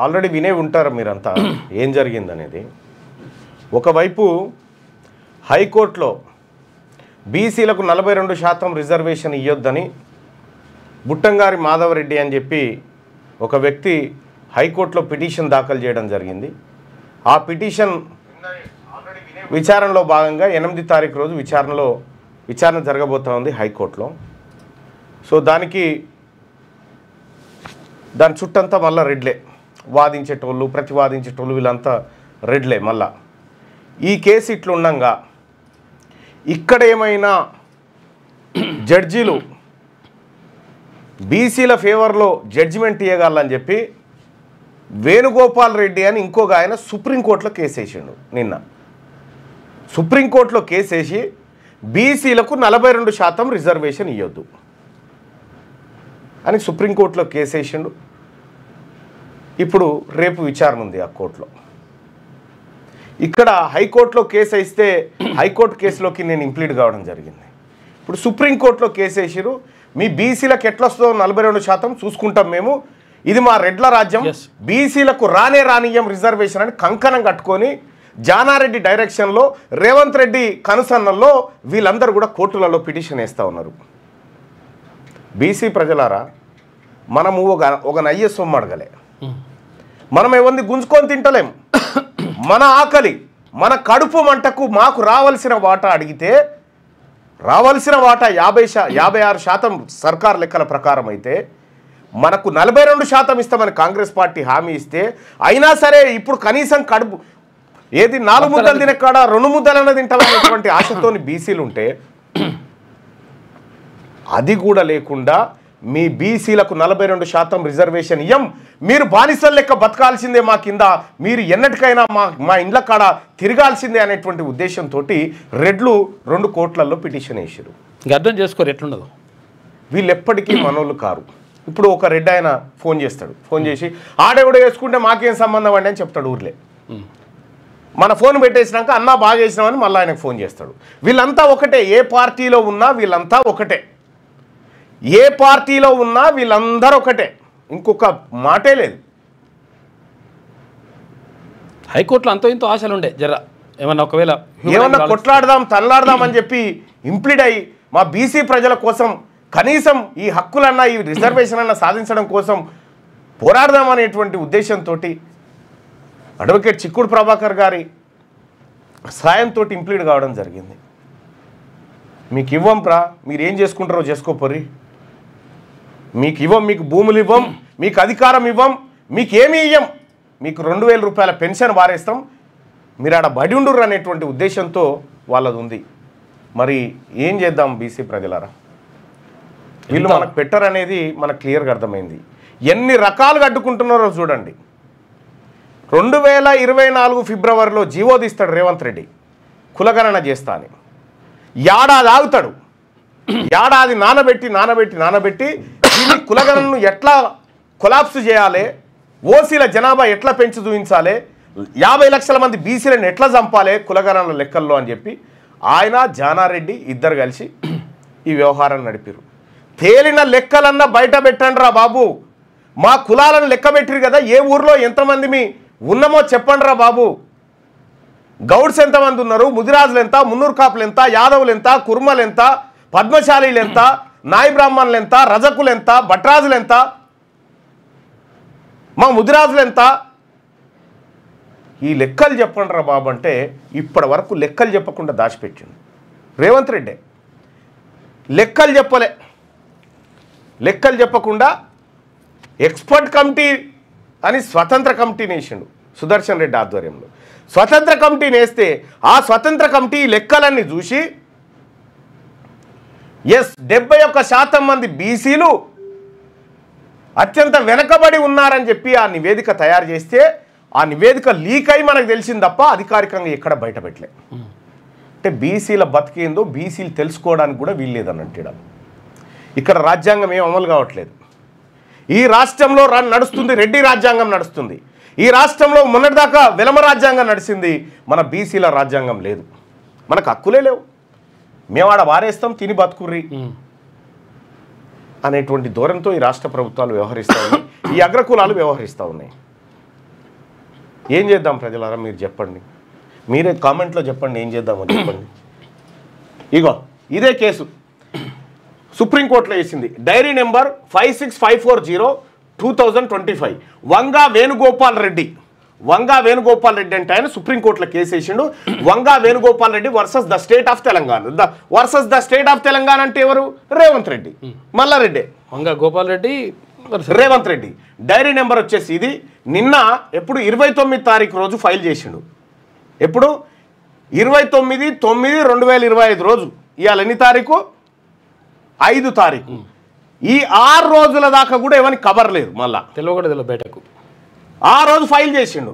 Already వినే ఉంటారు మీరంతా ఏం జరిగిందనేది. ఒకవైపు హైకోర్టులో బీసీలకు 42% రిజర్వేషన్ ఇవ్వొద్దని బుట్టంగారి మాధవరెడ్డి అని చెప్పి ఒక వ్యక్తి హైకోర్టులో పిటిషన్ దాఖలు చేయడం జరిగింది. ఆ పిటిషన్ విచారణలో భాగంగా 8వ తారీఖు రోజు విచారణ జరగబోతా ఉంది హైకోర్టులో. సో దాని చుట్టంతా మళ్ళీ రెడ్లే, వాదించేటోళ్ళు ప్రతివాదించేటోళ్ళు వీళ్ళంతా రెడ్లే. మళ్ళా ఈ కేసు ఇట్లుండగా ఇక్కడ ఏమైనా జడ్జీలు బీసీల ఫేవర్లో జడ్జిమెంట్ ఇవ్వగలని చెప్పి వేణుగోపాల్ రెడ్డి అని ఇంకొక ఆయన సుప్రీంకోర్టులో కేసు వేసిండు. నిన్న సుప్రీంకోర్టులో కేసు వేసి బీసీలకు 42% రిజర్వేషన్ ఇవ్వద్దు అని సుప్రీంకోర్టులో కేసు వేసిండు. ఇప్పుడు రేపు విచారణ ఉంది ఆ కోర్టులో. ఇక్కడ హైకోర్టులో కేసు వేస్తే హైకోర్టు కేసులోకి నేను ఇంప్లీట్ కావడం జరిగింది. ఇప్పుడు సుప్రీంకోర్టులో కేసు వేసిరు, మీ బీసీలకు ఎట్లా వస్తుందో 42% చూసుకుంటాం మేము, ఇది మా రెడ్ల రాజ్యం, బీసీలకు రానియం రిజర్వేషన్ అని కంకణం కట్టుకొని జానారెడ్డి డైరెక్షన్లో రేవంత్ రెడ్డి కనుసన్నల్లో వీళ్ళందరూ కూడా కోర్టులలో పిటిషన్ వేస్తూ ఉన్నారు. బీసీ ప్రజలారా, మనము ఒక నయ్య సొమ్ము అడగలే, మనం ఎవరిని గుంజుకొని తింటలేం. మన ఆకలి మన కడుపు మంటకు మాకు రావాల్సిన వాటా అడిగితే రావాల్సిన వాటా 56% సర్కార్ లెక్కల ప్రకారం అయితే మనకు 42% ఇస్తామని కాంగ్రెస్ పార్టీ హామీ ఇస్తే, అయినా సరే ఇప్పుడు కనీసం కడుపు ఏది 4 ముద్దలు తినే కాడ 2 ముద్దలన్నా తింటామనేటువంటి ఆశతోని బీసీలు ఉంటే, అది కూడా లేకుండా మీ బీసీలకు 42% రిజర్వేషన్ ఇయ్యం, మీరు బానిసల లెక్క బతకాల్సిందే మా కింద, మీరు ఎన్నటికైనా మా ఇండ్ల కాడ తిరగాల్సిందే అనేటువంటి ఉద్దేశంతో రెడ్లు 2 కోర్టులలో పిటిషన్ వేసారు. అర్థం చేసుకోరు ఎట్లుండదు, వీళ్ళు ఎప్పటికీ మనోళ్ళు కారు. ఇప్పుడు ఒక రెడ్ ఆయన ఫోన్ చేస్తాడు, ఫోన్ చేసి ఆడెవడో వేసుకుంటే మాకేం సంబంధం అండి అని చెప్తాడు ఊర్లే. మన ఫోన్ పెట్టేసినాక అన్నా బాగా వేసినామని మళ్ళీ ఆయనకు ఫోన్ చేస్తాడు. వీళ్ళంతా ఒకటే, ఏ పార్టీలో ఉన్నా వీళ్ళంతా ఒకటే, ఏ పార్టీలో ఉన్నా వీళ్ళందరూ ఒకటే, ఇంకొక మాటే లేదు. హైకోర్టులో అంతో ఇంతో ఆశలు ఉండే జర ఏమన్నా ఒకవేళ ఏమన్నా కొట్లాడదాం తనలాడదాం అని చెప్పి ఇంప్లీడ్ అయ్యి మా బీసీ ప్రజల కోసం కనీసం ఈ హక్కులన్నా ఈ రిజర్వేషన్ అన్నా సాధించడం కోసం పోరాడదాం అనేటువంటి ఉద్దేశంతో అడ్వకేట్ చిక్కుడు ప్రభాకర్ గారి సాయంతో ఇంప్లీడ్ కావడం జరిగింది. మీకు ఇవ్వం ప్రా, మీరు ఏం చేసుకుంటారో చేసుకోపోరి, మీకు ఇవ్వం, మీకు భూములు ఇవ్వం, మీకు అధికారం ఇవ్వం, మీకు ఏమీ ఇవ్వం, మీకు 2000 రూపాయల పెన్షన్ వారేస్తాం, మీరు ఆడ బడి ఉండుర్రు అనేటువంటి ఉద్దేశంతో వాళ్ళది ఉంది. మరి ఏం చేద్దాం బీసీ ప్రజలారా, వీళ్ళు మనకు పెట్టరనేది మనకు క్లియర్గా అర్థమైంది. ఎన్ని రకాలుగా అడ్డుకుంటున్నారో చూడండి. 2024 ఫిబ్రవరిలో జీవో తీస్తాడు రేవంత్ రెడ్డి, కులగణన చేస్తా అని. ఏడాది ఆగుతాడు, ఏడాది నానబెట్టి దీన్ని కులగణనను ఎట్లా కొలాప్స్ చేయాలి, ఓసీల జనాభా ఎట్లా పెంచి చూపించాలి, 50 లక్షల మంది బీసీలను ఎట్లా చంపాలి కులగణన లెక్కల్లో అని చెప్పి ఆయన జానారెడ్డి ఇద్దరు కలిసి ఈ వ్యవహారాన్ని నడిపారు. తేలిన లెక్కలన్నా బయట పెట్టండి రా బాబు, మా కులాలను లెక్క పెట్టిరు కదా, ఏ ఊర్లో ఎంతమంది మీ ఉన్నామో చెప్పండి రా బాబు, గౌడ్స్ ఎంతమంది ఉన్నారు, ముదిరాజులు ఎంత, మున్నూరు కాపులు ఎంత, యాదవులు ఎంత, కుర్మలు ఎంత, పద్మశాలీలు ఎంత, నాయి బ్రాహ్మణులు ఎంత, రజకులు ఎంత, భట్రాజులు ఎంత, మా ముదిరాజులు ఎంత, ఈ లెక్కలు చెప్పండి రా బాబు అంటే ఇప్పటి వరకు లెక్కలు చెప్పకుండా దాచిపెట్టింది రేవంత్ రెడ్డి. లెక్కలు చెప్పకుండా ఎక్స్పర్ట్ కమిటీ అని స్వతంత్ర కమిటీని వేసిండు సుదర్శన్ రెడ్డి ఆధ్వర్యంలో. స్వతంత్ర కమిటీని వేస్తే ఆ స్వతంత్ర కమిటీ లెక్కలన్నీ చూసి 71% మంది బీసీలు అత్యంత వెనకబడి ఉన్నారని చెప్పి ఆ నివేదిక తయారు చేస్తే ఆ నివేదిక లీక్ అయి మనకు తెలిసింది తప్ప అధికారికంగా ఎక్కడ బయట పెట్టలే. అంటే బీసీల బతికేందో బీసీలు తెలుసుకోవడానికి కూడా వీల్లేదన్నట్టు. ఇక్కడ రాజ్యాంగం ఏం అమలు కావట్లేదు. ఈ రాష్ట్రంలో నడుస్తుంది రెడ్డి రాజ్యాంగం నడుస్తుంది. ఈ రాష్ట్రంలో మొన్నటిదాకా వెలమ రాజ్యాంగం నడిచింది. మన బీసీల రాజ్యాంగం లేదు, మనకు హక్కులే లేవు, మేము ఆడ వారేస్తాం తిని బతుకుర్రి అనేటువంటి ధోరణితో ఈ రాష్ట్ర ప్రభుత్వాలు వ్యవహరిస్తాయి. ఈ అగ్రకులాలు వ్యవహరిస్తూ ఉన్నాయి. ఏం చేద్దాం ప్రజలారా మీరు చెప్పండి, మీరే కామెంట్లో చెప్పండి ఏం చేద్దామో చెప్పండి. ఇగో ఇదే కేసు సుప్రీంకోర్టులో వేసింది, డైరీ నెంబర్ 56540/2025. వంగా వేణుగోపాల్ రెడ్డి అంటే ఆయన సుప్రీంకోర్టులో కేసు వేసిండు. Vanga Venugopal Reddy versus the state of Telangana. Versus the state of Telangana అంటే ఎవరు? రేవంత్ రెడ్డి, మల్లారెడ్డి, వంగా గోపాల్ రెడ్డి, రేవంత్ రెడ్డి. డైరీ నెంబర్ వచ్చేసి ఇది నిన్న ఎప్పుడు 29 తారీఖు రోజు ఫైల్ చేసిండు. ఎప్పుడు? 29/9/2025 రోజు. ఇవాళ ఎన్ని తారీఖు? 5 తారీఖు. ఈ 6 రోజుల దాకా కూడా ఏమని కవర్ లేదు. మళ్ళా తెలియకూడదు బయటకు ఆ రోజు ఫైల్ చేసిండు.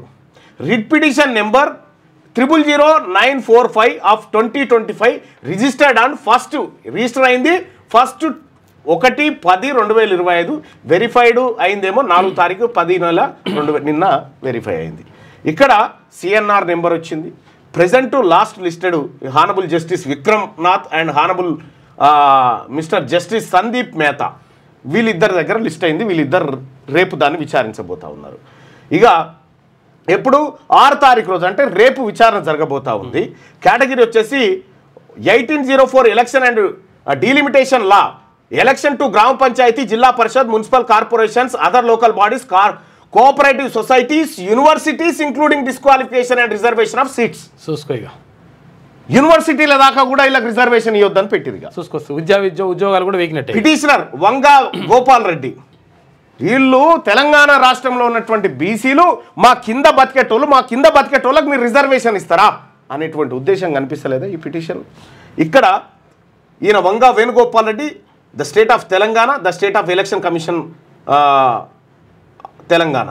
Writ petition number 000945/2025 registered on register అయింది 1/10/2025. వెరిఫైడ్ అయిందేమో 4 తారీఖు 10/10/2000 నిన్న వెరిఫై అయింది. ఇక్కడ సిఎన్ఆర్ నెంబర్ వచ్చింది. Present last listed honourable justice Vikram Nath and honourable mister justice Sandeep Mehta వీళ్ళిద్దరి దగ్గర లిస్ట్ అయింది. వీళ్ళిద్దరు రేపు దాన్ని విచారించబోతా ఉన్నారు. ఇక ఎప్పుడు 6 తారీఖు రోజు అంటే రేపు విచారణ జరగబోతా ఉంది. కేటగిరీ వచ్చేసి 1804 election and delimitation law, election to gram panchayat, zilla parishad, municipal corporations, other local bodies, cooperative societies, universities including disqualification and reservation of seats. చూసుకో ఇక యూనివర్సిటీల దాకా కూడా ఇలా రిజర్వేషన్ ఇవ్వద్దని పెట్టింది. చూసుకోవచ్చు ఉద్యోగాలు కూడా వేగినట్టే. పిటిషనర్ వంగా గోపాల్ రెడ్డి, వీళ్ళు తెలంగాణ రాష్ట్రంలో ఉన్నటువంటి బీసీలు మా కింద బతికేటోళ్ళకి మీరు రిజర్వేషన్ ఇస్తారా అనేటువంటి ఉద్దేశం కనిపిస్తలేదా ఈ పిటిషన్? ఇక్కడ ఈయన Vanga Venugopal Reddy, the state of Telangana, the state of election commission Telangana,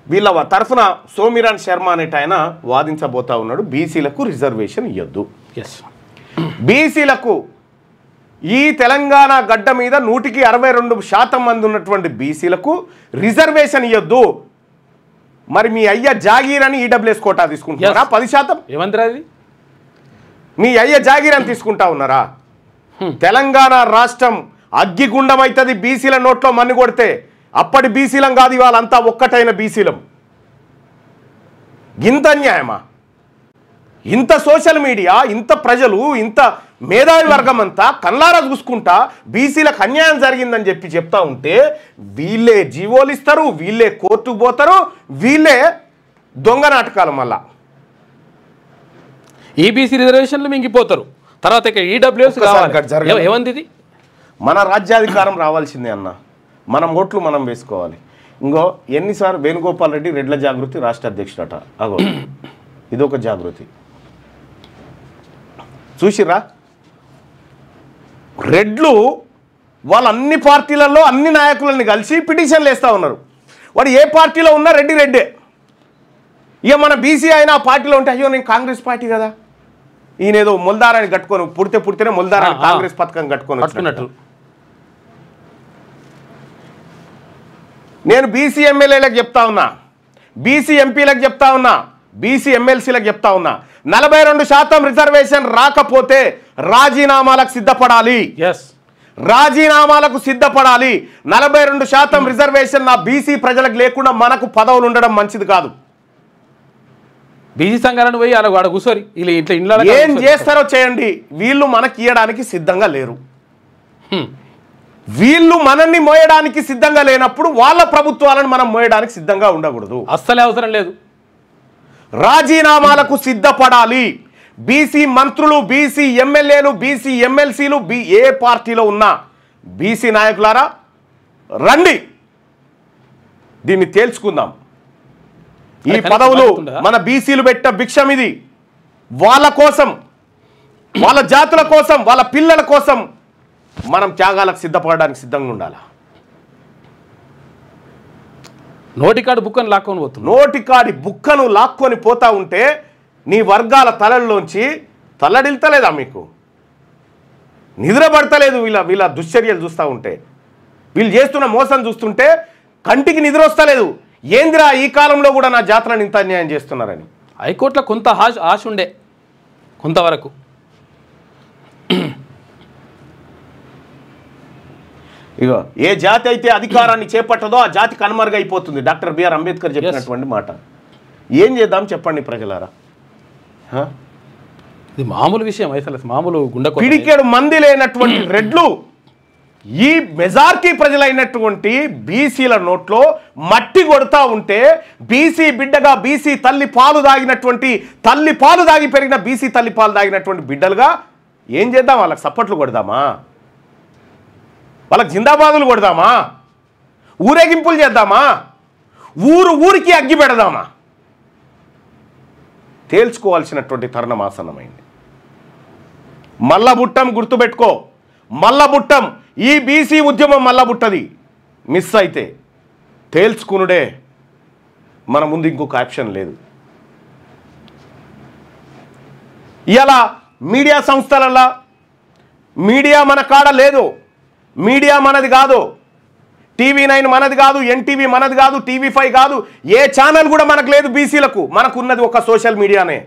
వీళ్ళ తరఫున సోమిరాన్ శర్మ అనేట ఆయన వాదించబోతా ఉన్నాడు. బీసీలకు రిజర్వేషన్ ఇవ్వద్దు. బీసీలకు ఈ తెలంగాణ గడ్డ మీద 162% మంది ఉన్నటువంటి బీసీలకు రిజర్వేషన్ ఇవ్వద్దు. మరి మీ అయ్య జాగీర్ అని ఈడబ్ల్యూఎస్ కోటా తీసుకుంటున్నారా? 10% ఏమంటారు? మీ అయ్య జాగీర్ అని తీసుకుంటా ఉన్నారా? తెలంగాణ రాష్ట్రం అగ్గిగుండం అవుతుంది బీసీల నోట్లో మన్ను కొడితే. అప్పటి బీసీలం కాదు, ఇవాళంతా ఒక్కటైన బీసీలం. ఇంత అన్యాయమా? ఇంత సోషల్ మీడియా, ఇంత ప్రజలు, ఇంత మేధావి వర్గం అంతా కళ్ళారా చూసుకుంటా బీసీలకు అన్యాయం జరిగిందని చెప్తా ఉంటే వీళ్ళే జీవోలు ఇస్తారు, వీళ్ళే కోర్టుకు పోతారు, వీళ్ళే దొంగ నాటకాలు. మళ్ళా ఈబీసీ రిజర్వేషన్లు మింగిపోతారు. తర్వాత ఇక ఈడబ్ల్యూఎస్ ఏమంది? ఇది మన రాజ్యాధికారం రావాల్సిందే అన్న. మనం ఓట్లు మనం వేసుకోవాలి. ఇంకో ఎన్నిసార్లు వేణుగోపాల్ రెడ్డి రెడ్ల జాగృతి రాష్ట్ర అధ్యక్షుడట. అగో ఇదొక జాగృతి చూసిరా. రెడ్లు వాళ్ళ అన్ని పార్టీలలో అన్ని నాయకులని కలిసి పిటిషన్లు వేస్తూ ఉన్నారు. వాడు ఏ పార్టీలో ఉన్నా రెడ్డే. ఇక మన బీసీ అయినా ఆ పార్టీలో ఉంటే అయ్యో నేను కాంగ్రెస్ పార్టీ కదా, ఈయనేదో ముల్దారాన్ని కట్టుకొని పుడితేనే ముల్దారాన్ని కాంగ్రెస్ పథకం కట్టుకున్నట్టు. నేను బీసీ ఎమ్మెల్యేలకు చెప్తా ఉన్నా, బీసీ ఎంపీలకు చెప్తా ఉన్నా, బీసీ ఎమ్మెల్సీలకు చెప్తా ఉన్నా, 42% రిజర్వేషన్ రాకపోతే రాజీనామాలకు సిద్ధపడాలి. రాజీనామాలకు సిద్ధపడాలి. 42% రిజర్వేషన్ నా బీసీ ప్రజలకు లేకుండా మనకు పదవులు ఉండడం మంచిది కాదు. బీసీ సంఘాలను పోయి అలా వాడు కూర్చోరి ఏం చేస్తారో చేయండి. వీళ్ళు మనకి ఇవ్వడానికి సిద్ధంగా లేరు. వీళ్ళు మనల్ని మోయడానికి సిద్ధంగా లేనప్పుడు వాళ్ళ ప్రభుత్వాలను మనం మోయడానికి సిద్ధంగా ఉండకూడదు. అస్సలే అవసరం లేదు. రాజీనామాలకు సిద్ధపడాలి. బీసీ మంత్రులు, బీసీ ఎమ్మెల్యేలు, బీసీ ఎమ్మెల్సీలు, ఏ పార్టీలో ఉన్నా బీసీ నాయకులారా రండి, దీన్ని తేల్చుకుందాం. ఈ పదవులు మన బీసీలు పెట్ట భిక్షం. ఇది వాళ్ళ కోసం, వాళ్ళ జాతుల కోసం, వాళ్ళ పిల్లల కోసం మనం త్యాగాలకు సిద్ధపడడానికి సిద్ధంగా ఉండాలి. నోటికాడి బుక్కను లాక్కొని పోతుంది. నోటికాడి బుక్కను లాక్కొని పోతా ఉంటే నీ వర్గాల తలల్లోంచి తల్లడిల్తలేదా? మీకు నిద్రపడతలేదు? వీళ్ళ దుశ్చర్యలు చూస్తూ ఉంటే, వీళ్ళు చేస్తున్న మోసం చూస్తుంటే కంటికి నిద్ర వస్తలేదు. ఏందిరా ఈ కాలంలో కూడా నా జాతరను ఇంత అన్యాయం చేస్తున్నారని. హైకోర్టులో కొంత ఆశ ఉండే, కొంతవరకు. ఇగో ఏ జాతి అయితే అధికారాన్ని చేపట్టదో ఆ జాతి కనుమరుగైపోతుంది. డాక్టర్ బిఆర్ అంబేద్కర్ చెప్పినటువంటి మాట. ఏం చేద్దాం చెప్పండి ప్రజలారా? ఇది మామూలు విషయం అసలు, మామూలు గుండె పిడికేడు మంది లేనటువంటి రెడ్లు ఈ మెజారిటీ ప్రజలైనటువంటి బీసీల నోట్లో మట్టి కొడతా ఉంటే, బీసీ బిడ్డగా బీసీ తల్లి పాలు దాగినటువంటి, తల్లి పాలు దాగి పెరిగిన బీసీ తల్లి పాలు దాగినటువంటి బిడ్డలుగా ఏం చేద్దాం? వాళ్ళకి సప్పట్లు కొడదామా? వాళ్ళకి జిందాబాదులు కొడదామా? ఊరేగింపులు చేద్దామా? ఊరికి అగ్గి పెడదామా? తేల్చుకోవాల్సినటువంటి తరుణం ఆసన్నమైంది. మల్లబుట్టం గుర్తుపెట్టుకో, మల్లబుట్టం. ఈ బీసీ ఉద్యమం మల్లబుట్టది. మిస్ అయితే తేల్చుకునుడే మన ముందు, ఇంకొక ఆప్షన్ లేదు. ఇలా మీడియా సంస్థలలో మీడియా మన కాడ లేదు. మీడియా మనది కాదు. TV9 మనది కాదు, NTV మనది కాదు, TV5 కాదు, ఏ ఛానల్ కూడా మనకు లేదు బీసీలకు. మనకున్నది ఒక సోషల్ మీడియానే.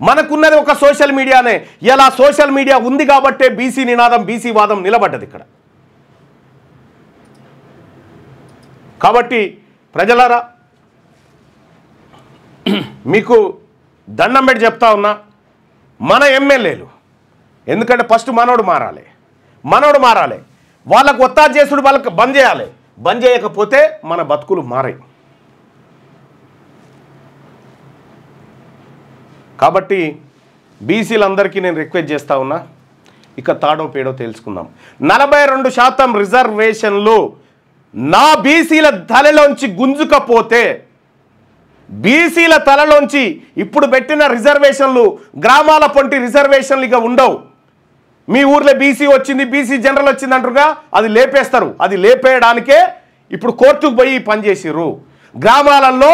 మనకున్నది ఒక సోషల్ మీడియానే. ఇలా సోషల్ మీడియా ఉంది కాబట్టే బీసీ నినాదం, బీసీ వాదం నిలబడ్డది ఇక్కడ. కాబట్టి ప్రజలారా, మీకు దండం పెట్టి చెప్తా ఉన్నా, మన ఎమ్మెల్యేలు, ఎందుకంటే ఫస్ట్ మనోడు మారాలి. వాళ్ళకు ఒత్తాసు చేసుడు వాళ్ళకి బంద్ చేయాలి. బంద్ చేయకపోతే మన బతుకులు మారాయి. కాబట్టి బీసీలందరికీ నేను రిక్వెస్ట్ చేస్తా ఉన్నా, ఇక తాడో పేడో తెలుసుకుందాం. 42% రిజర్వేషన్లు నా బీసీల తలలోంచి గుంజుకపోతే, బీసీల తలలోంచి ఇప్పుడు పెట్టిన రిజర్వేషన్లు గ్రామాల పొంటి రిజర్వేషన్లు ఇక ఉండవు. మీ ఊర్లో బీసీ వచ్చింది, బీసీ జనరల్ వచ్చింది అంటారుగా, అది లేపేస్తారు. అది లేపేయడానికే ఇప్పుడు కోర్టుకు పోయి పనిచేసిర్రు. గ్రామాలలో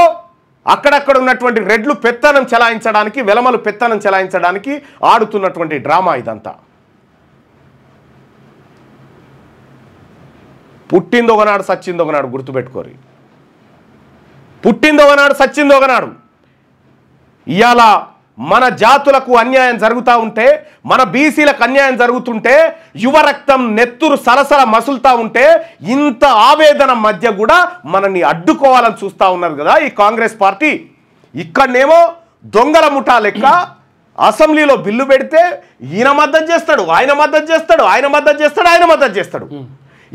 అక్కడక్కడ ఉన్నటువంటి రెడ్లు పెత్తనం చెలాయించడానికి, వెలమలు పెత్తనం చెలాయించడానికి ఆడుతున్నటువంటి డ్రామా ఇదంతా. పుట్టింది ఒకనాడు, సచ్చింది ఒకనాడు, గుర్తుపెట్టుకోరు. పుట్టింది ఒకనాడు, సచ్చింది ఒకనాడు. ఇవాళ మన జాతులకు అన్యాయం జరుగుతూ ఉంటే, మన బీసీలకు అన్యాయం జరుగుతుంటే, యువరక్తం నెత్తురు సలసల మసులుతూ ఉంటే, ఇంత ఆవేదన మధ్య కూడా మనల్ని అడ్డుకోవాలని చూస్తూ ఉన్నారు కదా ఈ కాంగ్రెస్ పార్టీ. ఇక్కడనేమో దొంగల ముఠా లెక్క అసెంబ్లీలో బిల్లు పెడితే ఈయన మద్దతు చేస్తాడు, ఆయన మద్దతు చేస్తాడు, ఆయన మద్దతు చేస్తాడు, ఆయన మద్దతు చేస్తాడు.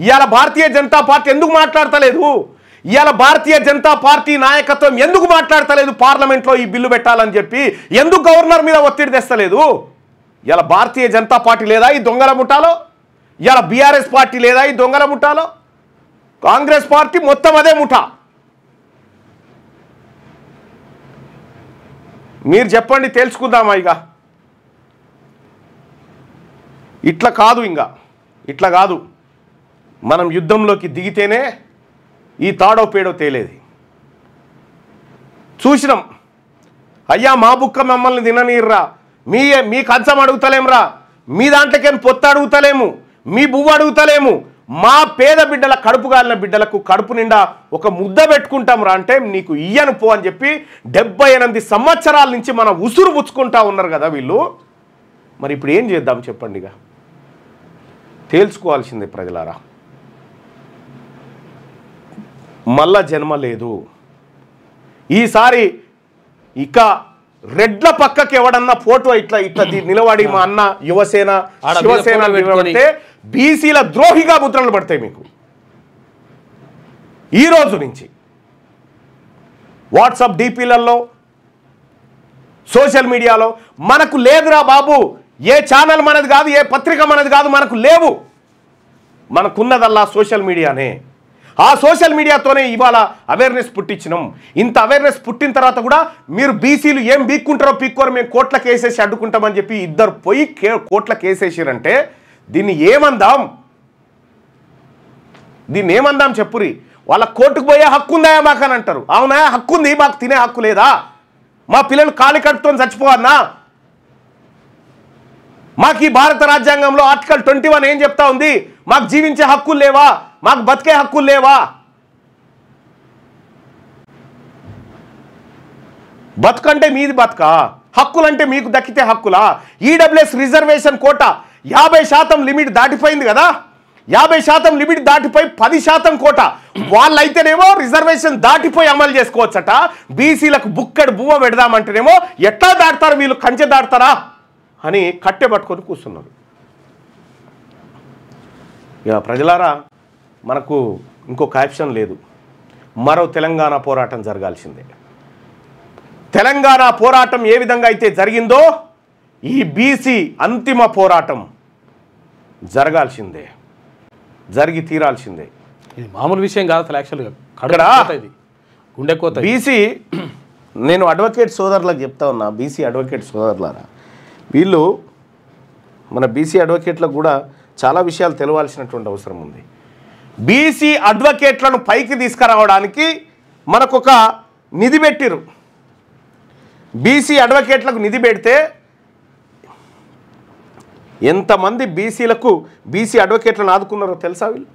ఇవాళ భారతీయ జనతా పార్టీ ఎందుకు మాట్లాడతలేదు? ఇవాళ భారతీయ జనతా పార్టీ నాయకత్వం ఎందుకు మాట్లాడతలేదు? పార్లమెంట్లో ఈ బిల్లు పెట్టాలని చెప్పి ఎందుకు గవర్నర్ మీద ఒత్తిడి తెస్తలేదు? ఇవాళ భారతీయ జనతా పార్టీ లేదా ఈ దొంగల ముఠాలో? ఇవాళ బీఆర్ఎస్ పార్టీ లేదా ఈ దొంగల ముఠాలో? కాంగ్రెస్ పార్టీ మొత్తం అదే ముఠా. మీరు చెప్పండి, తెలుసుకుందామా? ఇట్లా కాదు, ఇట్లా కాదు. మనం యుద్ధంలోకి దిగితేనే ఈ తాడో పేడో తేలేది. చూసినాం. అయ్యా మా బుక్క మమ్మల్ని తిననీర్రా, మీ కంచం అడుగుతలేమురా, మీ దాంట్లోకేం పొత్తు అడుగుతలేము, మీ బువ్వ అడుగుతలేము, మా పేద బిడ్డల కడుపు గాలిన బిడ్డలకు కడుపు నిండా ఒక ముద్ద పెట్టుకుంటాం రా అంటే నీకు ఇయ్యను పో అని చెప్పి 78 సంవత్సరాల నుంచి మన ఉసురు పుచ్చుకుంటా ఉన్నారు కదా వీళ్ళు. మరి ఇప్పుడు ఏం చేద్దాం చెప్పండి? ఇక తేల్చుకోవాల్సిందే ప్రజలారా. మళ్ళా జన్మ లేదు. ఈసారి ఇక రెడ్ల పక్కకి ఎవడన్నా ఫోటో ఇట్లా నిలబడి మా అన్న యువసేన శివసేన నిలబడితే బీసీల ద్రోహిగా ముద్రలు పడతాయి మీకు. ఈ రోజు నుంచి వాట్సాప్ డీపీలలో, సోషల్ మీడియాలో మనకు లేదురా బాబు, ఏ ఛానల్ మనది కాదు, ఏ పత్రిక మనది కాదు, మనకు లేవు. మనకున్నదల్లా సోషల్ మీడియానే. ఆ సోషల్ మీడియాతోనే ఇవాళ అవేర్నెస్ పుట్టించినాం. ఇంత అవేర్నెస్ పుట్టిన తర్వాత కూడా మీరు బీసీలు ఏం బీక్కుంటారో పీక్కోరు, మేము కోట్ల కేసేసి అడ్డుకుంటామని చెప్పి ఇద్దరు పోయి కోట్ల కేసేసారంటే దీన్ని ఏమందాం చెప్పురి? వాళ్ళ కోర్టుకు పోయే హక్కు ఉందా మాకు అని అంటారు. అవునా, హక్కు ఉంది, మాకు తినే హక్కు లేదా? మా పిల్లలు కాలి కడుపుతో చచ్చిపోవన్నా? మాకు ఈ భారత రాజ్యాంగంలో ఆర్టికల్ 21 ఏం చెప్తా ఉంది? మాకు జీవించే హక్కులు లేవా? మాకు బతికే హక్కులు లేవా? బతుకంటే మీది బతుకా? హక్కులంటే మీకు దక్కితే హక్కులా? ఈడబ్ల్యూఎస్ రిజర్వేషన్ కోటా 50% లిమిట్ దాటిపోయింది కదా. 50% లిమిట్ దాటిపోయి 10% కోట వాళ్ళైతేనేమో రిజర్వేషన్ దాటిపోయి అమలు చేసుకోవచ్చట. బీసీలకు బుక్కడు బువ్వ పెడదామంటేనేమో ఎట్లా దాటుతారు వీళ్ళు, కంచె దాటుతారా అని కట్టె పట్టుకొని కూర్చున్నారు. ఇక ప్రజలారా, మనకు ఇంకొక ఆప్షన్ లేదు, మరో తెలంగాణ పోరాటం జరగాల్సిందే. తెలంగాణ పోరాటం ఏ విధంగా అయితే జరిగిందో ఈ బీసీ అంతిమ పోరాటం జరగాల్సిందే, జరిగి తీరాల్సిందే. ఇది మామూలు విషయం కాదు అసలు. యాక్చువల్గా ఇది గుండె కోత. బీసీ, నేను అడ్వకేట్ సోదరులకు చెప్తా ఉన్నా, బీసీ అడ్వకేట్ సోదరులారా, వీళ్ళు మన బీసీ అడ్వకేట్లకు కూడా చాలా విషయాలు తెలవాల్సినటువంటి అవసరం ఉంది. బీసీ అడ్వకేట్లను పైకి తీసుకురావడానికి మనకొక నిధి పెట్టిరు. బీసీ అడ్వకేట్లకు నిధి పెడితే ఎంతమంది బీసీ అడ్వకేట్లను ఆదుకున్నారో తెలుసా? వీళ్ళు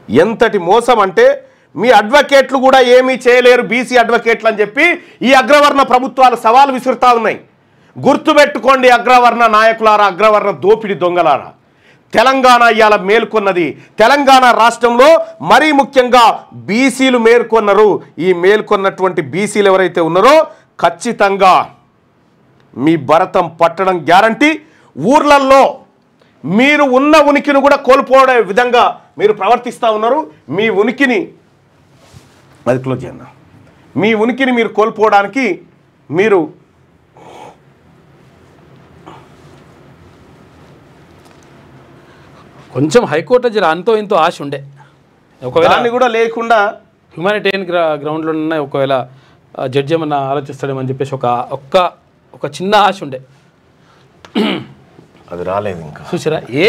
ఎంతటి మోసం అంటే, మీ అడ్వకేట్లు కూడా ఏమీ చేయలేరు బీసీ అడ్వకేట్లు అని చెప్పి ఈ అగ్రవర్ణ ప్రభుత్వాలు సవాలు విసురుతా ఉన్నాయి. గుర్తుపెట్టుకోండి అగ్రవర్ణ నాయకులారా, అగ్రవర్ణ దోపిడి దొంగలారా, తెలంగాణ ఇవాళ మేల్కొన్నది. తెలంగాణ రాష్ట్రంలో మరీ ముఖ్యంగా బీసీలు మేల్కొన్నారు. ఈ మేల్కొన్నటువంటి బీసీలు ఎవరైతే ఉన్నారో ఖచ్చితంగా మీ భరతం పట్టడం గ్యారంటీ. ఊర్లల్లో మీరు ఉన్న ఉనికిని కూడా కోల్పోయే విధంగా మీరు ప్రవర్తిస్తూ ఉన్నారు. మీ ఉనికిని అది క్లోజ్ చేయండి. మీ ఉనికిని మీరు కోల్పోవడానికి మీరు కొంచెం హైకోర్టు జర అంతో ఇంతో ఆశ ఉండే, ఒకవేళ కూడా లేకుండా హ్యూమానిటేరియన్ గ్రౌండ్లో ఉన్న ఒకవేళ జడ్జి ఏమన్నా ఆలోచిస్తాడేమని చెప్పేసి ఒక చిన్న ఆశ ఉండే. అది రాలేదు. ఇంకా చూసారా, ఏ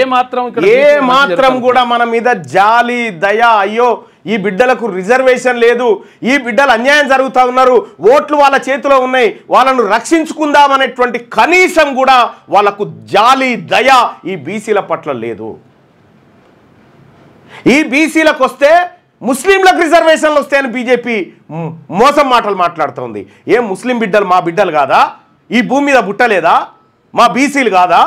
మాత్రం కూడా మన మీద జాలి దయ, అయ్యో ఈ బిడ్డలకు రిజర్వేషన్ లేదు, ఈ బిడ్డలు అన్యాయం జరుగుతూ ఉన్నారు, ఓట్లు వాళ్ళ చేతిలో ఉన్నాయి, వాళ్ళను రక్షించుకుందామనేటువంటి కనీసం కూడా వాళ్ళకు జాలి దయ ఈ బీసీల పట్ల లేదు. ఈ బీసీలకు వస్తే ముస్లింలకు రిజర్వేషన్లు వస్తాయని బీజేపీ మోసం మాటలు మాట్లాడుతోంది. ఏం ముస్లిం బిడ్డలు మా బిడ్డలు కాదా? ఈ భూమి మీద పుట్టలేదా? మా బీసీలు కాదా?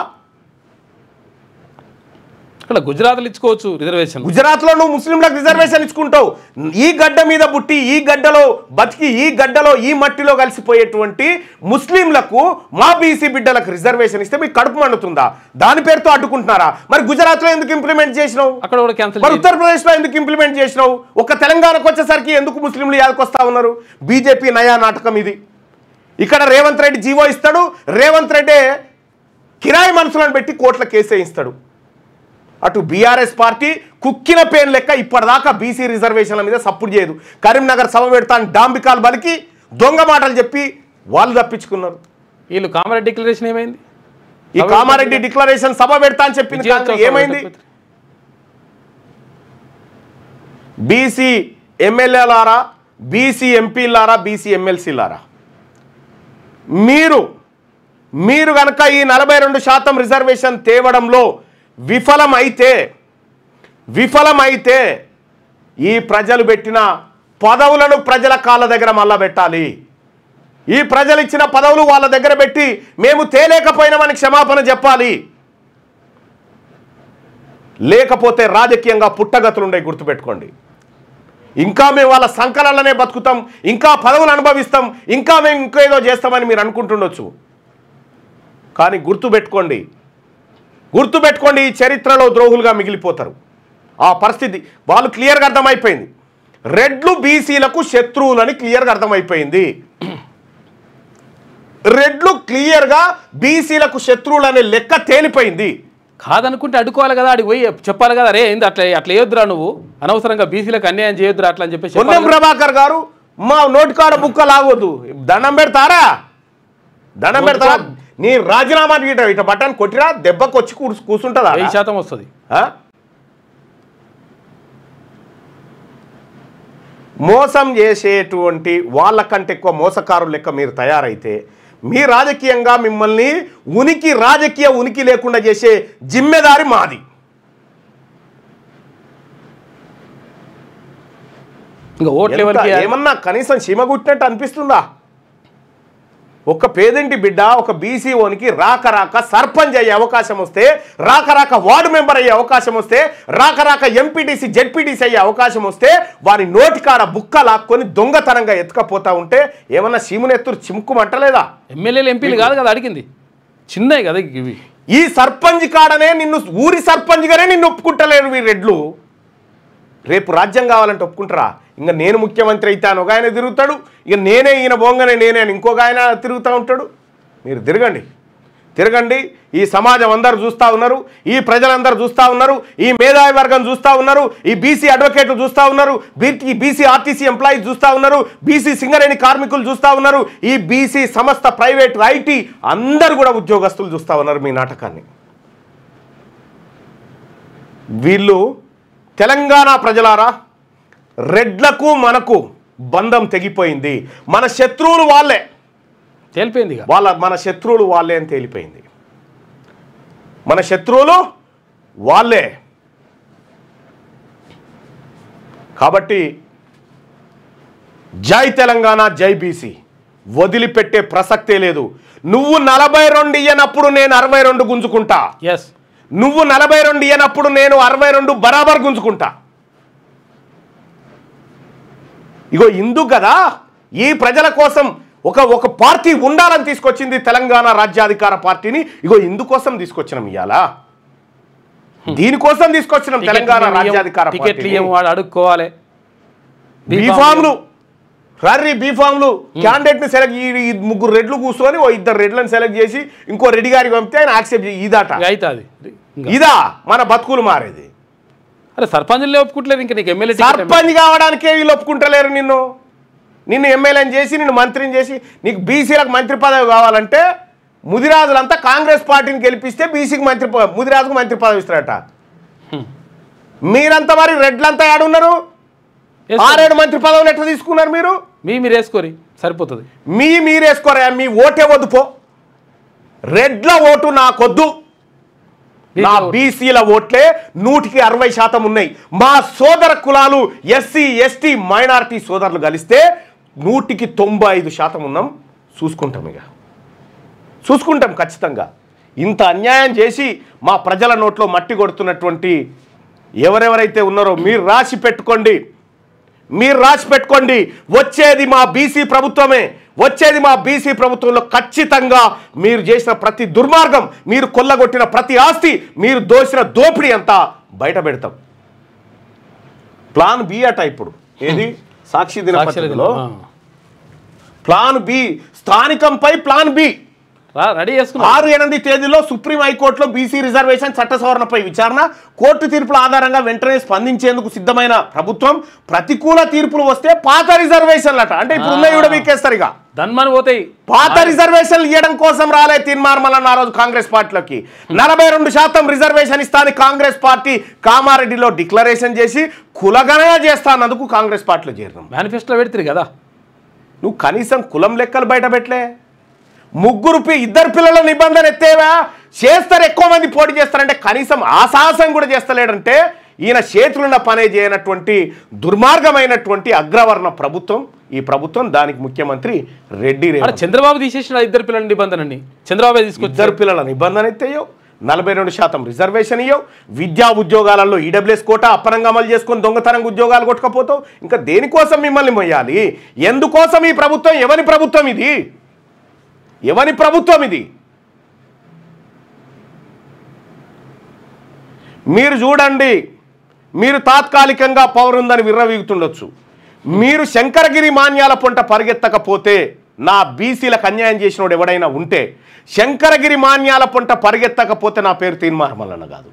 ఇక్కడ గుజరాత్లో ఇచ్చుకోవచ్చు రిజర్వేషన్. గుజరాత్లో నువ్వు ముస్లింలకు రిజర్వేషన్ ఇచ్చుకుంటావు. ఈ గడ్డ మీద పుట్టి, ఈ గడ్డలో బతికి, ఈ గడ్డలో ఈ మట్టిలో కలిసిపోయేటువంటి ముస్లింలకు మా బీసీ బిడ్డలకు రిజర్వేషన్ ఇస్తే మీకు కడుపు మండుతుందా? దాని పేరుతో అడ్డుకుంటున్నారా? మరి గుజరాత్లో ఎందుకు ఇంప్లిమెంట్ చేసినావు? అక్కడ కూడా క్యాన్సిల్. మరి ఉత్తరప్రదేశ్లో ఎందుకు ఇంప్లిమెంట్ చేసినావు? ఒక తెలంగాణకు వచ్చేసరికి ఎందుకు ముస్లింలు యాదకొస్తా ఉన్నారు? బీజేపీ నయా నాటకం ఇది. ఇక్కడ రేవంత్ రెడ్డి జీవో ఇస్తాడు, రేవంత్ రెడ్డి కిరాయి మనుషులను పెట్టి కోట్ల కేసు వేయిస్తాడు. అటు బీఆర్ఎస్ పార్టీ కుక్కిన పేన్ లెక్క ఇప్పటిదాకా బీసీ రిజర్వేషన్ల మీద సపోర్ట్ చేయదు. కరీంనగర్ సభ పెడతాను డాంబికాలు బలికి దొంగ మాటలు చెప్పి వాళ్ళు తప్పించుకున్నారు. వీళ్ళు కామారెడ్డి డిక్లరేషన్ ఏమైంది? ఈ కామారెడ్డి డిక్లరేషన్ సభ పెడతా అని చెప్పింది, ఏమైంది? బీసీ ఎమ్మెల్యేలారా, బీసీ ఎంపీలారా, బీసీ ఎమ్మెల్సీలారా, మీరు కనుక ఈ 42% రిజర్వేషన్ తేవడంలో విఫలమైతే ఈ ప్రజలు పెట్టిన పదవులను ప్రజల కాళ్ళ దగ్గర మళ్ళా పెట్టాలి. ఈ ప్రజలు ఇచ్చిన పదవులు వాళ్ళ దగ్గర పెట్టి మేము తేలేకపోయినామని క్షమాపణ చెప్పాలి. లేకపోతే రాజకీయంగా పుట్టగతులుండే గుర్తుపెట్టుకోండి. ఇంకా మేము వాళ్ళ సంకలననే బతుకుతాం, ఇంకా పదవులు అనుభవిస్తాం, ఇంకా మేము ఇంకేదో చేస్తామని మీరు అనుకుంటుండొచ్చు. కానీ గుర్తుపెట్టుకోండి, ఈ చరిత్రలో ద్రోహులుగా మిగిలిపోతారు. ఆ పరిస్థితి వాళ్ళు క్లియర్గా అర్థమైపోయింది. రెడ్లు బీసీలకు శత్రువులని క్లియర్గా అర్థమైపోయింది. రెడ్లు క్లియర్గా బీసీలకు శత్రువులనే లెక్క తేలిపోయింది. కాదనుకుంటే అడుకోవాలి కదా, అడిగి పోయి చెప్పాలి కదా, రే ఏంది అట్లా వేయొద్దురా, నువ్వు అనవసరంగా బీసీలకు అన్యాయం చేయొద్దురా అట్లా అని చెప్పేసి. పొన్నం ప్రభాకర్ గారు మా నోటికాడ బుక్క లాగొద్దు, దండం పెడతారా? నీ రాజీనామా ఇట బట్టన్ కొట్టిరా దెబ్బకు వచ్చి కూర్చుంటుందా? 10% వస్తుంది. మోసం చేసేటువంటి వాళ్ళకంటే ఎక్కువ మోసకారులు లెక్క మీరు తయారైతే మీ రాజకీయంగా మిమ్మల్ని రాజకీయ ఉనికి లేకుండా చేసే జిమ్మెదారి మాది. ఇంకా ఓట్ లెవెల్కి ఏమన్నా కనీసం చీమ కుట్టినట్టు అనిపిస్తుందా? ఒక పేదింటి బిడ్డ ఒక బీసీఓనికి రాక సర్పంచ్ అయ్యే అవకాశం వస్తే, రాక వార్డు మెంబర్ అయ్యే అవకాశం వస్తే, రాక ఎంపీటీసీ జెడ్పీటీసీ అయ్యే అవకాశం వస్తే వారి నోటికాడ బుక్క లాక్కొని దొంగతనంగా ఎత్తుకపోతా ఉంటే ఏమన్నా సీమునెత్తురు చిముక్కుమంటలేదా? ఎమ్మెల్యేలు ఎంపీలు కాదు కదా అడిగింది, చిన్నవి కదా ఇవి. ఈ సర్పంచ్ కాడనే నిన్ను ఊరి సర్పంచ్గానే నిన్ను ఒప్పుకుంటలేరు ఈ రెడ్లు. రేపు రాజ్యం కావాలంటే ఒప్పుకుంటారా? ఇంకా నేను ముఖ్యమంత్రి అయితాను ఒక ఆయన తిరుగుతాడు, ఇక నేనే ఈయన బోంగనే నేనే అని ఇంకొక ఆయన తిరుగుతూ ఉంటాడు. మీరు తిరగండి. ఈ సమాజం అందరూ చూస్తూ ఉన్నారు, ఈ ప్రజలందరూ చూస్తూ ఉన్నారు, ఈ మేధావి వర్గం చూస్తూ ఉన్నారు, ఈ బీసీ అడ్వకేట్లు చూస్తూ ఉన్నారు, బీసీ ఆర్టీసీ ఎంప్లాయీస్ చూస్తూ ఉన్నారు, బీసీ సింగరేణి కార్మికులు చూస్తూ ఉన్నారు, ఈ బీసీ సంస్థ ప్రైవేట్ ఐటీ అందరూ కూడా ఉద్యోగస్తులు చూస్తూ ఉన్నారు మీ నాటకాన్ని. వీళ్ళు తెలంగాణ ప్రజలారా, రెడ్లకు మనకు బంధం తెగిపోయింది. మన శత్రువులు వాళ్ళే తేలిపోయింది, మన శత్రువులు వాళ్ళే అని తేలిపోయింది. మన శత్రువులు వాళ్ళే. కాబట్టి జై తెలంగాణ, జై బీసీ, వదిలిపెట్టే ప్రసక్తే లేదు. నువ్వు 42 ఇయ్యనప్పుడు నేను 62 గుంజుకుంటా. నువ్వు 42 ఇయ్యనప్పుడు నేను 62 బరాబర్ గుంజుకుంటా. ఇగో ఇందుకు కదా ఈ ప్రజల కోసం ఒక పార్టీ ఉండాలని తీసుకొచ్చింది తెలంగాణ రాజ్యాధికార పార్టీని. ఇగో ఇందుకోసం తీసుకొచ్చినాం, ఇవాళ దీనికోసం తీసుకొచ్చినాం తెలంగాణ రాజ్యాధికార పార్టీ. అడుక్కోవాలి బీఫామ్లు బీఫామ్లు క్యాండిడేట్ ని సెలెక్ట్, ఈ 3 రెడ్లు కూర్చొని 2 రెడ్లను సెలెక్ట్ చేసి ఇంకో రెడ్డి గారికి పంపితే ఆయన యాక్సెప్ట్ ఇదాట. ఇదా మన బతుకులు మారేది? అరే సర్పంచ్లే ఒప్పుకుంటలేరు, ఇంకా నీకు ఎమ్మెల్యే సర్పంచ్ కావడానికే వీళ్ళు ఒప్పుకుంటలేరు. నిన్ను ఎమ్మెల్యేని చేసి నిన్ను మంత్రిని చేసి నీకు బీసీలకు మంత్రి పదవి కావాలంటే ముదిరాజులంతా కాంగ్రెస్ పార్టీని గెలిపిస్తే బీసీకి ముదిరాజుకు మంత్రి పదవి ఇస్తారట. మీరంతా మరి రెడ్లంతా ఏడున్నారు? 6-7 మంత్రి పదవులు ఎట్లా తీసుకున్నారు మీరు? మీరు వేసుకోరి సరిపోతుంది. మీరు వేసుకోరా? మీ ఓటే వద్దు పో. రెడ్ల ఓటు నాకొద్దు. నా బీసీల ఓట్లే 100% ఉన్నాయి. మా సోదర కులాలు ఎస్సీ ఎస్టీ మైనారిటీ సోదరులు కలిస్తే 195% ఉన్నాం. చూసుకుంటాం ఖచ్చితంగా. ఇంత అన్యాయం చేసి మా ప్రజల నోట్లో మట్టి కొడుతున్నటువంటి ఎవరెవరైతే ఉన్నారో మీరు రాసి పెట్టుకోండి. వచ్చేది మా బీసీ ప్రభుత్వమే. వచ్చేది మా బీసీ ప్రభుత్వంలో ఖచ్చితంగా మీరు చేసిన ప్రతి దుర్మార్గం, మీరు కొల్లగొట్టిన ప్రతి ఆస్తి, మీరు దోచిన దోపిడీ అంతా బయట పెడతాం. ప్లాన్ బి అట ఇప్పుడు ఏది సాక్షి దినపత్రికలో ప్లాన్ బి, స్థానికంపై ప్లాన్ బి రెడీ చేసుకున్నా. 6-8 తేదీలో సుప్రీం హైకోర్టులో బీసీ రిజర్వేషన్ చట్ట సవరణపై విచారణ. కోర్టు తీర్పుల ఆధారంగా వెంటనే స్పందించేందుకు సిద్ధమైన ప్రభుత్వం. ప్రతికూల తీర్పులు వస్తే పాత రిజర్వేషన్లట, అంటే ఇప్పుడు ఉన్నాయి కూడా వీకేస్తారు. ఇక దన్మని పోతాయి. పాత రిజర్వేషన్లు ఇవ్వడం కోసం రాలే తీర్మార్మలన్న ఆ రోజు కాంగ్రెస్ పార్టీలోకి. 42% రిజర్వేషన్ ఇస్తాను కాంగ్రెస్ పార్టీ కామారెడ్డిలో డిక్లరేషన్ చేసి కులగణన చేస్తానందుకు కాంగ్రెస్ పార్టీలో చేరినాం. మేనిఫెస్టోలో పెడతారు కదా. నువ్వు కనీసం కులం లెక్కలు బయట పెట్టలే. 2 పిల్లల నిబంధన ఎత్తేవా? చేస్తారు, ఎక్కువ మంది పోటీ చేస్తారంటే కనీసం ఆ సాహసం కూడా చేస్తలేడంటే ఈయన చేతులున్న పనే చేయనటువంటి దుర్మార్గమైనటువంటి అగ్రవర్ణ ప్రభుత్వం ఈ ప్రభుత్వం. దానికి ముఖ్యమంత్రి రెడ్డి. చంద్రబాబు తీసేసిన 2 పిల్లల నిబంధనని చంద్రబాబు తీసుకొచ్చి 2 పిల్లల నిబంధన ఎత్తేయో, 42% రిజర్వేషన్ ఇవ్వవు, విద్యా ఉద్యోగాలలో ఈడబ్ల్యూఎస్ కోటా అప్పనంగా అమలు చేసుకొని దొంగతనంగా ఉద్యోగాలు కొట్టుకపోతావు. ఇంకా దేనికోసం మిమ్మల్ని మొయ్యాలి? ఎందుకోసం ఈ ప్రభుత్వం? ఎవరి ప్రభుత్వం ఇది? మీరు చూడండి, మీరు తాత్కాలికంగా పవర్ ఉందని విర్రవీగుతుండొచ్చు. మీరు శంకరగిరి మాన్యాల పొంట పరిగెత్తకపోతే, నా బీసీలకు అన్యాయం చేసినోడు ఎవడైనా ఉంటే శంకరగిరి మాన్యాల పొంట పరిగెత్తకపోతే నా పేరు తీన్మార్మలన్న కాదు.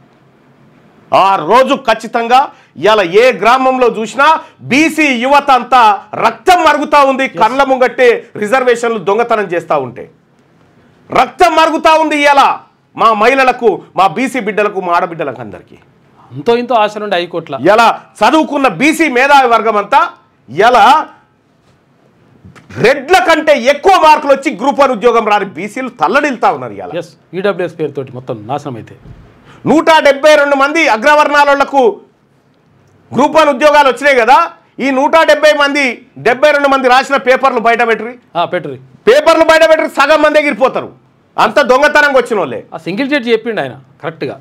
ఆ రోజు ఖచ్చితంగా ఇలా ఏ గ్రామంలో చూసినా బీసీ యువత అంతా రక్తం మరుగుతూ ఉంది. కళ్ళ ముంగట్టే రిజర్వేషన్లు దొంగతనం చేస్తూ ఉంటే రక్తం మరుగుతూ ఉంది. ఇలా మా మహిళలకు, మా బీసీ బిడ్డలకు, మా ఆడబిడ్డలకు అందరికీ ఎంతో ఇంతో ఆశ నుండి హైకోర్టులో ఇలా చదువుకున్న బీసీ మేధావి వర్గం అంతా ఇలా రెడ్ల కంటే ఎక్కువ మార్కులు వచ్చి గ్రూప్ 1 ఉద్యోగం రాని బీసీలు తల్లడిల్తా ఉన్నారు. ఇలా ఈడబ్ల్యూఎస్ పేరుతోటి మొత్తం నాశనం అయితే 172 మంది అగ్రవర్ణాలకు గ్రూప్ 1 ఉద్యోగాలు వచ్చినాయి కదా. ఈ 170 మంది 72 మంది రాసిన పేపర్లు బయట పెట్టుర్రి, పెట్టుర్రి, పేపర్లు బయట పెట్టుర్రి, సగం మంది ఎగిరిపోతారు. అంత దొంగతనంగా వచ్చిన వాళ్ళే. ఆ సింగిల్ జడ్జి చెప్పిండు ఆయన కరెక్ట్గా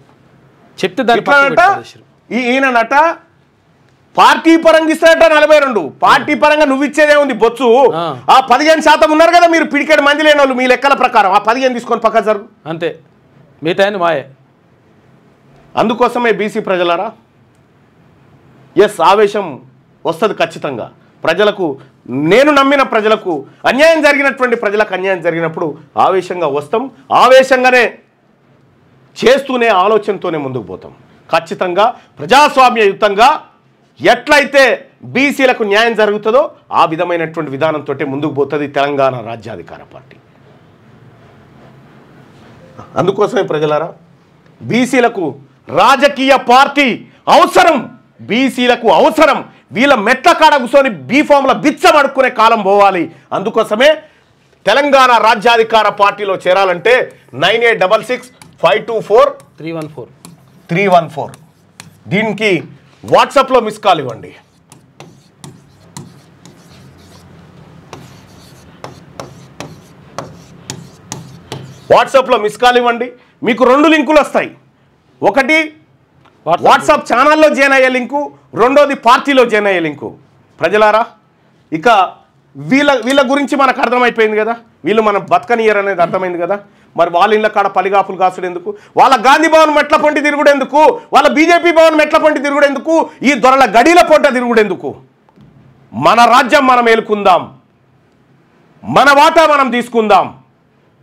చెప్తే దాని ఈయనట పార్టీ పరంగా ఇస్తారట 42. పార్టీ పరంగా నువ్వు ఇచ్చేదే ఉంది బొచ్చు. ఆ 15% ఉన్నారు కదా మీరు పిడికెడు మంది లేని వాళ్ళు, మీ లెక్కల ప్రకారం ఆ 15 తీసుకొని పక్క జరుగు అంతే, మిగతా మాయే. అందుకోసమే బీసీ ప్రజలారా, ఎస్ ఆవేశం వస్తుంది ఖచ్చితంగా. ప్రజలకు, నేను నమ్మిన ప్రజలకు అన్యాయం జరిగినటువంటి ప్రజలకు అన్యాయం జరిగినప్పుడు ఆవేశంగా వస్తాం, ఆవేశంగానే చేస్తూనే ఆలోచనతోనే ముందుకు పోతాం. ఖచ్చితంగా ప్రజాస్వామ్యయుతంగా ఎట్లయితే బీసీలకు న్యాయం జరుగుతుందో ఆ విధమైనటువంటి విధానంతో ముందుకు పోతుంది తెలంగాణ రాజ్యాధికార పార్టీ. అందుకోసమే ప్రజలారా, బీసీలకు రాజకీయ పార్టీ అవసరం, బీసీలకు అవసరం. వీళ్ళ మెట్ల కాడ కూర్చొని బీఫామ్ల బిచ్చమడుక్కునే కాలం పోవాలి. అందుకోసమే తెలంగాణ రాజ్యాధికార పార్టీలో చేరాలంటే 9866524314 దీనికి వాట్సాప్లో మిస్ కాల్ ఇవ్వండి. వాట్సాప్లో మిస్ కాల్ ఇవ్వండి. మీకు 2 లింకులు వస్తాయి. ఒకటి వాట్సాప్ ఛానల్లో జాయిన్ అయ్యే లింకు, రెండోది పార్టీలో జాయిన్ అయ్యే లింకు. ప్రజలారా, ఇక వీళ్ళ గురించి మనకు అర్థమైపోయింది కదా, వీళ్ళు మనం బతకనియర్ అనేది అర్థమైంది కదా. మరి వాళ్ళ ఇళ్ళ కాడ పలిగాపులు కాసుడు ఎందుకు, వాళ్ళ గాంధీ భవన్ మెట్ల పొంటి తిరుగుడు ఎందుకు, వాళ్ళ బీజేపీ భవన్ మెట్ల పొంటి తిరుగుడు ఎందుకు, ఈ దొరల గడిల పొంట తిరుగుడు ఎందుకు? మన రాజ్యం మనం ఏలుకుందాం, మన వాటా మనం తీసుకుందాం.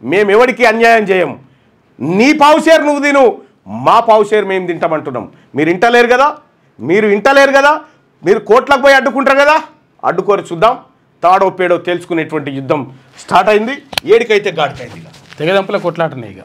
మేము ఎవరికి అన్యాయం చేయం. నీ పావుషేర్ నువ్వు తిను, మా పావుషేర్ మేము తింటామంటున్నాం. మీరు ఇంటలేరు కదా, మీరు కోట్లకు పోయి అడ్డుకుంటారు కదా, అడ్డుకోరు. చూద్దాం, తాడో పేడో తెలుసుకునేటువంటి యుద్ధం స్టార్ట్ అయింది. ఏడికైతే గాడికైంది, తెగదంపల కొట్లాటనే ఇక.